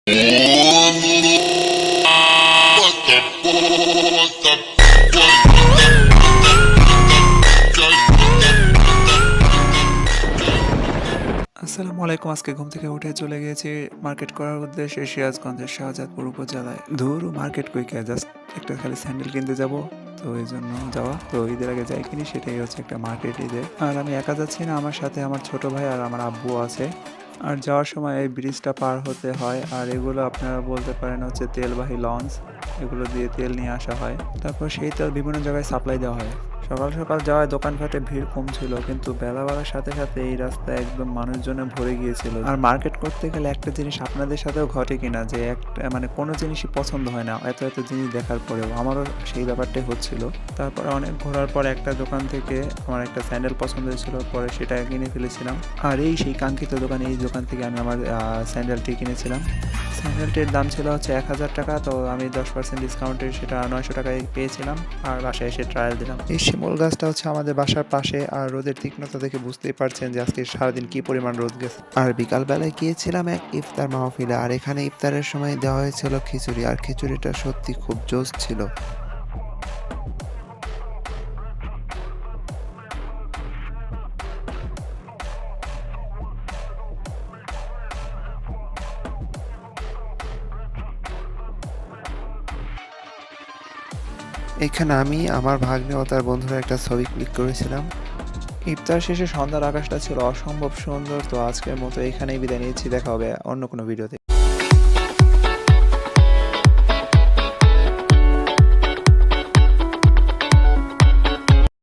আসসালামু আলাইকুম। আজকে ঘুম থেকে উঠে চলে গিয়েছি মার্কেট করার উদ্দেশ্যে সিরাজগঞ্জের শাহজাদপুর উপজেলায়। মার্কেট কইকে জাস্ট একটা খালি স্যান্ডেল কিনতে যাব, তো এই জন্য যাওয়া। তো ঈদের আগে যাই কিনি, সেটাই হচ্ছে একটা মার্কেট ঈদের। আর আমি একা যাচ্ছি না, আমার সাথে আমার ছোট ভাই আর আমার আব্বু আছে। আর যাওয়ার সময় এই ব্রিজটা পার হতে হয়, আর এগুলো আপনারা বলতে পারেন হচ্ছে তেলবাহী লঞ্চ। এগুলো দিয়ে তেল নিয়ে আসা হয়, তারপর সেই তেল বিভিন্ন জায়গায় সাপ্লাই দেওয়া হয়। সকাল সকাল যাওয়ায় দোকানঘাটে ভিড় কম ছিল, কিন্তু বেলা বাড়ার সাথে সাথে এই রাস্তা একদম মানুষজনে ভরে গিয়েছিল। আর মার্কেট করতে গেলে একটা জিনিস আপনাদের সাথেও ঘটে কিনা, যে একটা মানে কোনো জিনিসই পছন্দ হয় না এত এত জিনিস দেখার পরেও। আমারও সেই ব্যাপারটাই হচ্ছিল। তারপরে অনেক ঘোরার পর একটা দোকান থেকে আমার একটা স্যান্ডেল পছন্দ হয়েছিল, পরে সেটা কিনে ফেলেছিলাম। আর এই সেই কাঙ্ক্ষিত দোকান, এই দোকান থেকে আমি আমার স্যান্ডেলটি কিনেছিলাম। স্যান্ডেলটির দাম ছিল হচ্ছে 1000 টাকা, তো আমি 10% ডিসকাউন্টে সেটা 900 টাকায় পেয়েছিলাম। আর বাসায় এসে ট্রায়াল দিলাম। এই শিমুল গাছটা হচ্ছে আমাদের বাসার পাশে, আর রোদের তীক্ষ্ণতা দেখে বুঝতেই পারছেন যে আজকে সারাদিন কি পরিমাণ রোদ গেছে। আর বিকালবেলায় গিয়েছিলাম এক ইফতার মাহফিলে, আর এখানে ইফতারের সময় দেওয়া হয়েছিল খিচুড়ি, আর খিচুড়িটা সত্যি খুব জোস ছিল। এখানে আমি, আমার ভাগ্নে ও তার বন্ধুরা একটা ছবি ক্লিক করেছিলাম। ইফতার শেষে সন্ধ্যার আকাশটা ছিল অসম্ভব সুন্দর। তো আজকের মতো এখানেই বিদায় নিচ্ছি, দেখা হবে অন্য কোনো ভিডিওতে।